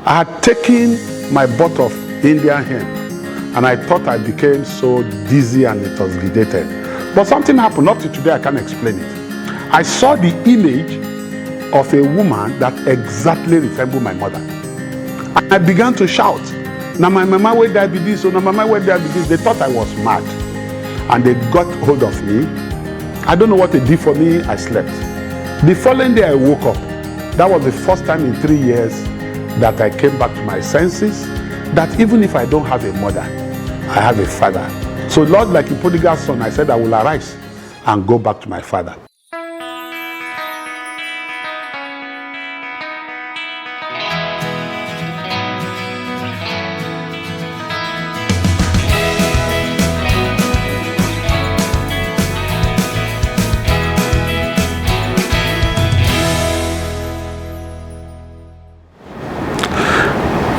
I had taken my bottle of Indian hemp and I thought I became so dizzy and intoxicated. But something happened. Up to today, I can't explain it. I saw the image of a woman that exactly resembled my mother. And I began to shout, "Now my mama will die be this, so now my mama will die be this." They thought I was mad. And they got hold of me. I don't know what they did for me. I slept. The following day, I woke up. That was the first time in 3 years that I came back to my senses, that even if I don't have a mother, I have a father. So Lord, like a prodigal son, I said I will arise and go back to my father.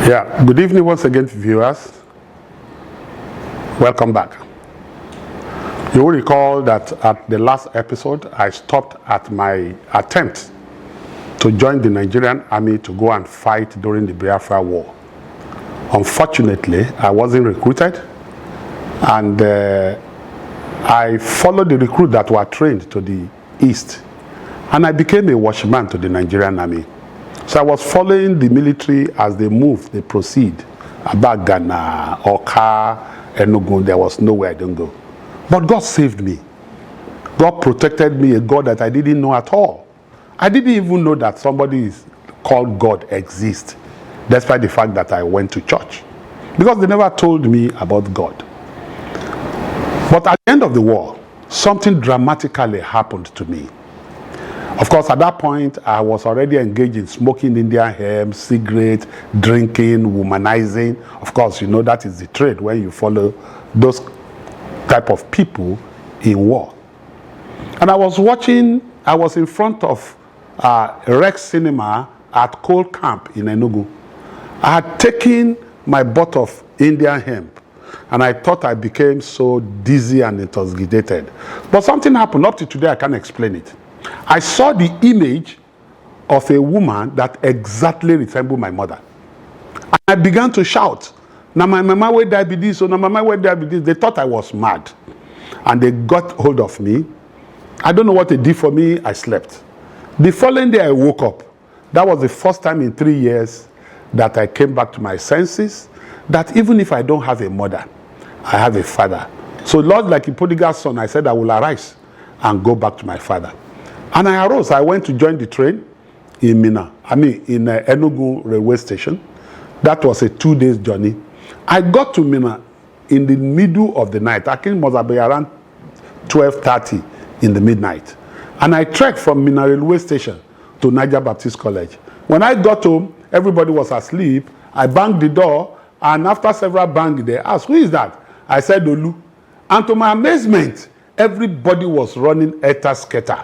Yeah, good evening once again, viewers. Welcome back. You will recall that at the last episode, I stopped at my attempt to join the Nigerian army to go and fight during the Biafra War. Unfortunately, I wasn't recruited, and I followed the recruits that were trained to the east, and I became a Washman to the Nigerian army. So I was following the military as they move, they proceed. About Ghana, Oka, Enugu, there was nowhere I didn't go. But God saved me. God protected me, a God that I didn't know at all. I didn't even know that somebody called God exists, despite the fact that I went to church. Because they never told me about God. But at the end of the war, something dramatically happened to me. Of course, at that point, I was already engaged in smoking Indian hemp, cigarette, drinking, womanizing. Of course, you know that is the trade when you follow those type of people in war. And I was in front of Rex Cinema at Coal Camp in Enugu. I had taken my bottle of Indian hemp and I thought I became so dizzy and intoxicated. But something happened. Up to today, I can't explain it. I saw the image of a woman that exactly resembled my mother. And I began to shout, "Now my mama will die be this, so now my mama will die be this." They thought I was mad. And they got hold of me. I don't know what they did for me. I slept. The following day, I woke up. That was the first time in 3 years that I came back to my senses, that even if I don't have a mother, I have a father. So Lord, like a prodigal son, I said I will arise and go back to my father. And I arose. I went to join the train in Minna. In Enugu railway station. That was a 2 days journey. I got to Minna in the middle of the night. I think it must have been around 12:30 in the midnight. And I trekked from Minna railway station to Niger Baptist College. When I got home, everybody was asleep. I banged the door, and after several bangs, they asked, "Who is that?" I said, "Olu." And to my amazement, everybody was running helter-skelter.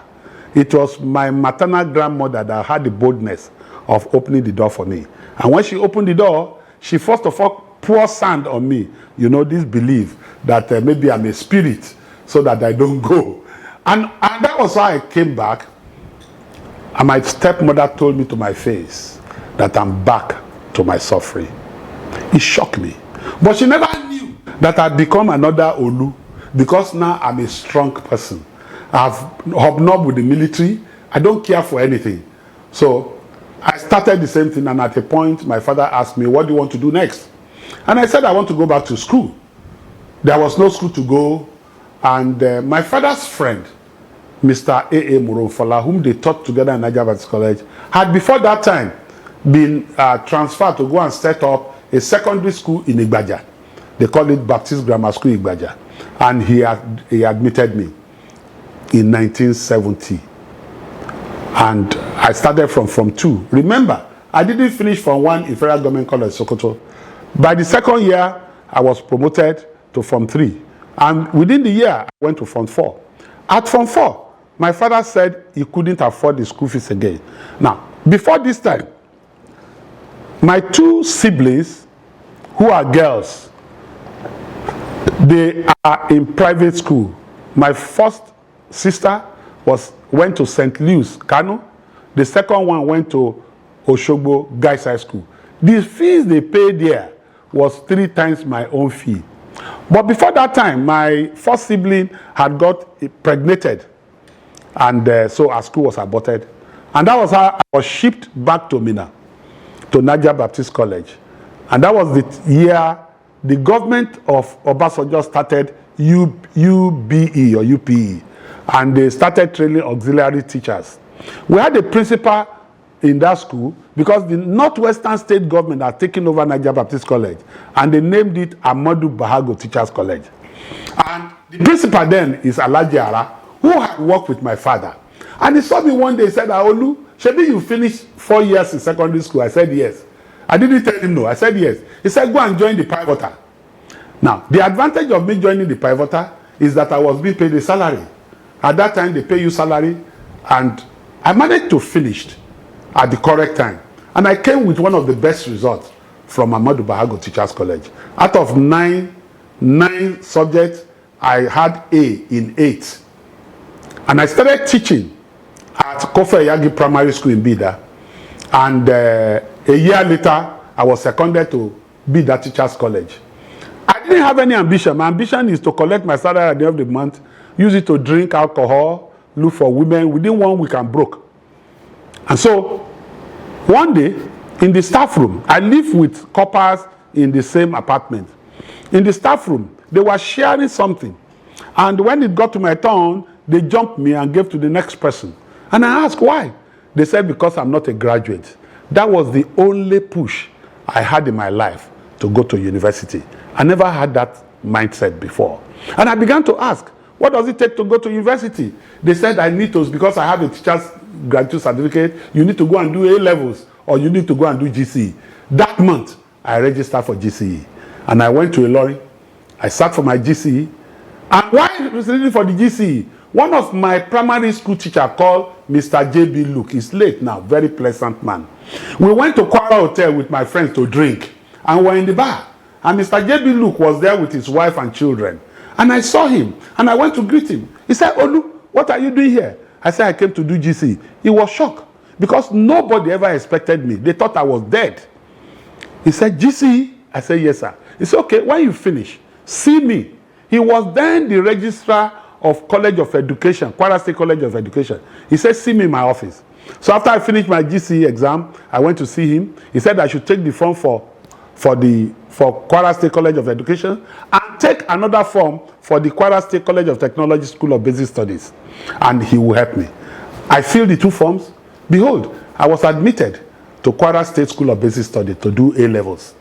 It was my maternal grandmother that had the boldness of opening the door for me. And when she opened the door, she first of all poured sand on me. You know, this belief that maybe I'm a spirit so that I don't go. And that was how I came back. And my stepmother told me to my face that I'm back to my suffering. It shocked me. But she never knew that I'd become another Olu, because now I'm a strong person. I've hobnobbed with the military. I don't care for anything. So I started the same thing, and at a point, my father asked me, "What do you want to do next?" And I said, "I want to go back to school." There was no school to go, and my father's friend, Mr. A.A Morunfola, whom they taught together in Niger Baptist College, had before that time been transferred to go and set up a secondary school in Igbaja. They call it Baptist Grammar School Igbaja. And he admitted me in 1970, and I started from Form 2. Remember, I didn't finish Form 1 in Federal Government College, Sokoto. By the second year, I was promoted to Form 3, and within the year, I went to Form 4. At Form 4, my father said he couldn't afford the school fees again. Now, before this time, my two siblings, who are girls, they are in private school. My first sister went to St. Louis, Kano. The second one went to Oshogbo Guys High School. The fees they paid there was 3 times my own fee. But before that time, my first sibling had got impregnated. And so our school was aborted. And that was how I was shipped back to Minna, to Niger Baptist College. And that was the year the government of Obasanjo started UBE or UPE. And they started training auxiliary teachers. We had a principal in that school because the Northwestern State government had taken over Niger Baptist College. And they named it Ahmadu Bahago Teachers College. And the principal then is Alhaji Ara, who had worked with my father. And he saw me one day, he said, Aolu, Shebi, you finished 4 years in secondary school? I said, yes. I didn't tell him no. I said, yes. He said, go and join the pivotal. Now, the advantage of me joining the pivotal is that I was being paid a salary. At that time, they pay you salary. And I managed to finish at the correct time. And I came with one of the best results from Ahmadu Bahago Teachers College. Out of nine subjects, I had A in 8. And I started teaching at Kofa Yagi Primary School in Bida. And a year later, I was seconded to Bida Teachers College. I didn't have any ambition. My ambition is to collect my salary at the end of the month, use it to drink alcohol, look for women. Within 1 week, I'm broke. And so, one day, in the staff room, I lived with coppers in the same apartment. In the staff room, they were sharing something. And when it got to my turn, they jumped me and gave to the next person. And I asked why. They said, because I'm not a graduate. That was the only push I had in my life to go to university. I never had that mindset before. And I began to ask, what does it take to go to university? They said, I need to, because I have a teacher's graduate certificate, you need to go and do A-levels, or you need to go and do GCE. That month, I registered for GCE. And I went to Ilorin. I sat for my GCE. And while reading for the GCE, one of my primary school teachers called Mr J.B. Luke. He's late now, very pleasant man. We went to Kwara Hotel with my friends to drink. And we're in the bar. And Mr J.B. Luke was there with his wife and children. And I saw him. And I went to greet him. He said, Olu, what are you doing here? I said, I came to do GCE. He was shocked. Because nobody ever expected me. They thought I was dead. He said, GCE? I said, yes, sir. He said, okay, when you finish, see me. He was then the registrar of College of Education, Kwara State College of Education. He said, see me in my office. So after I finished my GCE exam, I went to see him. He said I should take the form for Kwara State College of Education and take another form for the Kwara State College of Technology School of Basic Studies. And he will help me. I filled the 2 forms. Behold, I was admitted to Kwara State School of Basic Studies to do A-levels.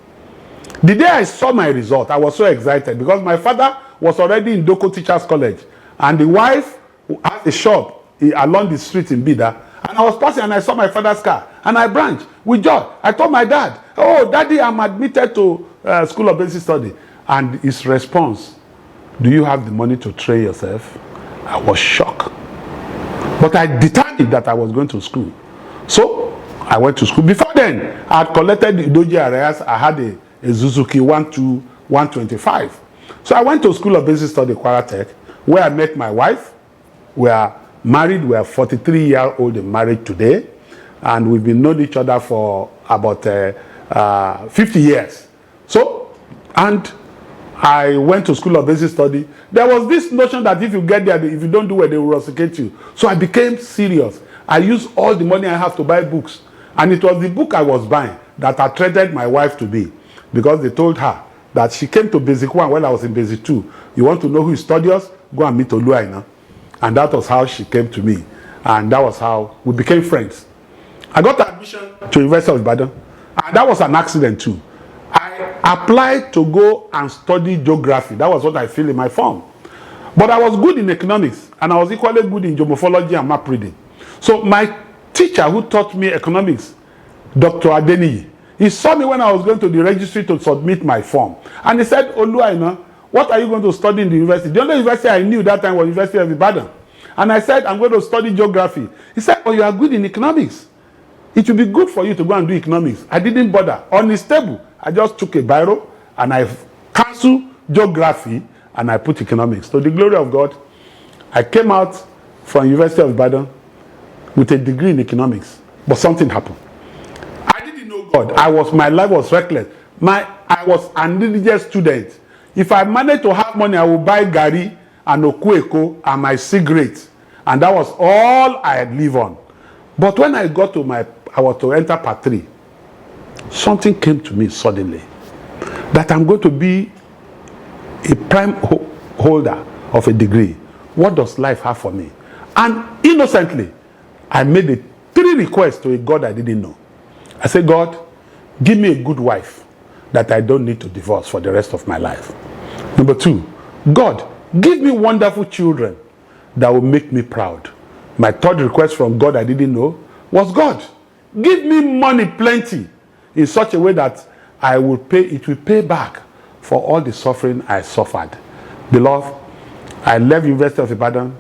The day I saw my result, I was so excited because my father was already in Doko Teachers College. And the wife had a shop along the street in Bida. And I was passing and I saw my father's car. And I branched with joy. I told my dad, oh, Daddy, I'm admitted to School of Basic Study. And his response, do you have the money to train yourself? I was shocked. But I determined that I was going to school. So I went to school. Before then, I had collected the Doji areas. I had a Suzuki 125. So I went to School of Basic Study, Kwara Tech, where I met my wife. We are married. We are 43-year-old in marriage today. And we've been known each other for about 50 years. So, and I went to School of Basic Study. There was this notion that if you get there, if you don't do well, they will rusticate you. So I became serious. I used all the money I have to buy books. And it was the book I was buying that attracted my wife to me. Because they told her that she came to Basic 1 when I was in Basic 2. You want to know who is studious? Go and meet Oluaina. And that was how she came to me. And that was how we became friends. I got admission to University of Ibadan. And that was an accident too. I applied to go and study geography. That was what I filled in my form. But I was good in economics. And I was equally good in geomorphology and map reading. So my teacher who taught me economics, Dr. Adeniyi, he saw me when I was going to the registry to submit my form. And he said, Oluaina, what are you going to study in the university? The only university I knew that time was University of Ibadan. And I said, I'm going to study geography. He said, oh, you are good in economics. It will be good for you to go and do economics. I didn't bother. On his table, I just took a biro and I canceled geography and I put economics. To the glory of God, I came out from University of Ibadan with a degree in economics. But something happened. I didn't know God, my life was reckless. I was an indigent student. If I managed to have money, I would buy gari and okueko and my cigarettes. And that was all I had lived on. But when I got to I was to enter part 3, something came to me suddenly. That I'm going to be a prime holder of a degree. What does life have for me? And innocently, I made 3 requests to a God I didn't know. I said, God, give me a good wife that I don't need to divorce for the rest of my life. Number 2, God, give me wonderful children that will make me proud. My 3rd request from God I didn't know was, God, give me money plenty in such a way that it will pay back for all the suffering I suffered. Beloved, I left University of Ibadan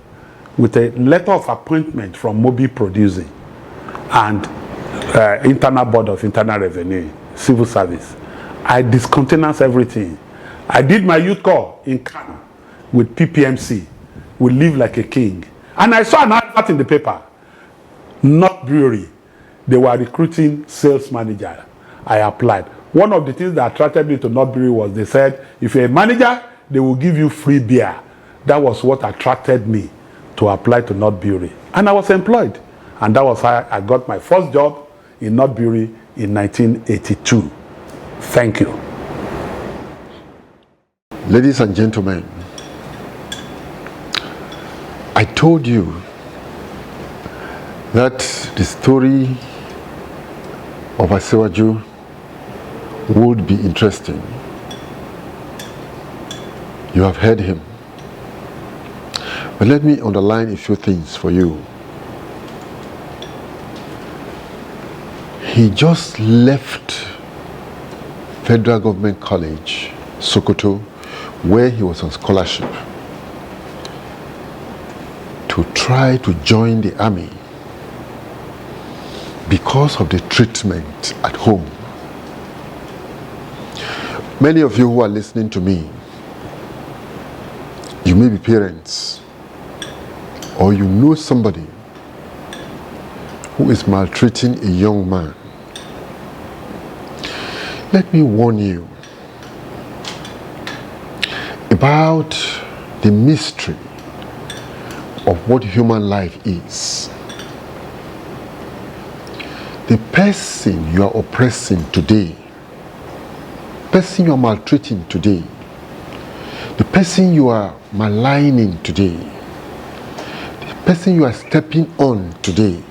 with a letter of appointment from Mobi Producing and Internal Board of Internal Revenue, Civil Service. I discountenanced everything. I did my youth corps in Kano with PPMC. We live like a king. And I saw an advert in the paper, North Brewery. They were recruiting sales manager. I applied. One of the things that attracted me to North Brewery was they said, if you're a manager, they will give you free beer. That was what attracted me to apply to North Brewery. And I was employed. And that was how I got my first job in North Brewery in 1982. Thank you. Ladies and gentlemen, I told you that the story of Asiwaju would be interesting. You have heard him. But let me underline a few things for you. He just left Federal Government College, Sokoto, where he was on scholarship, to try to join the army because of the treatment at home. Many of you who are listening to me, you may be parents, or you know somebody who is maltreating a young man. Let me warn you about the mystery of what human life is. The person you are oppressing today, the person you are maltreating today, the person you are maligning today, the person you are stepping on today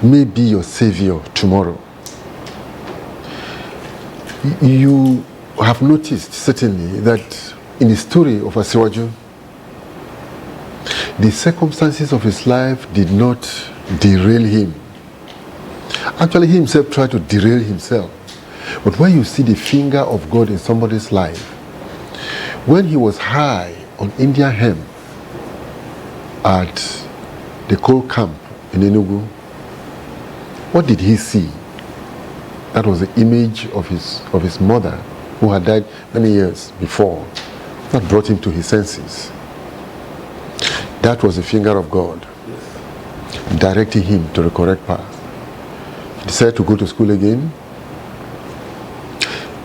may be your savior tomorrow. You have noticed certainly that in the story of Asiwaju, the circumstances of his life did not derail him. Actually, he himself tried to derail himself. But when you see the finger of God in somebody's life, when he was high on Indian hemp at the coal camp in Enugu, what did he see? That was the image of his mother, who had died many years before. That brought him to his senses. That was the finger of God, directing him to the correct path. He decided to go to school again,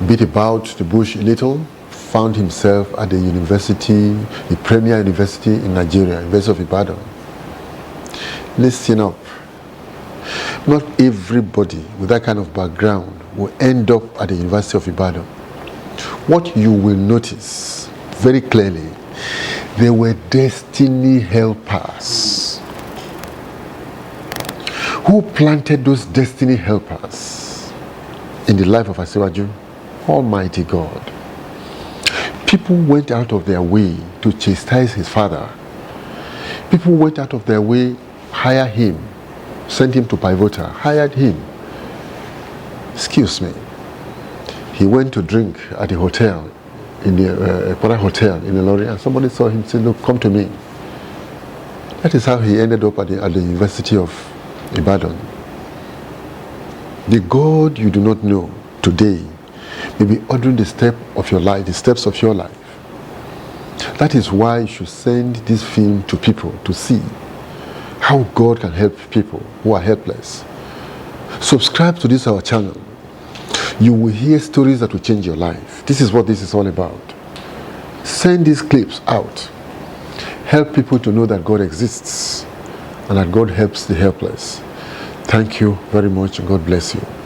beat about the bush a little, found himself at the university, the premier university in Nigeria, University of Ibadan. Listen up. Not everybody with that kind of background will end up at the University of Ibadan. What you will notice very clearly, there were destiny helpers. Who planted those destiny helpers in the life of Asiwaju? Almighty God. People went out of their way to chastise his father. People went out of their way, hire him, sent him to Pivota, hired him. Excuse me. He went to drink at the hotel, in the Kwara Hotel in Ilorin, and somebody saw him say, look, come to me. That is how he ended up at the University of Ibadan. The God you do not know today may be ordering the steps of your life. That is why you should send this film to people to see how God can help people who are helpless. Subscribe to this our channel You will hear stories that will change your life. This is what this is all about. Send these clips out. Help people to know that God exists and that God helps the helpless. Thank you very much and God bless you.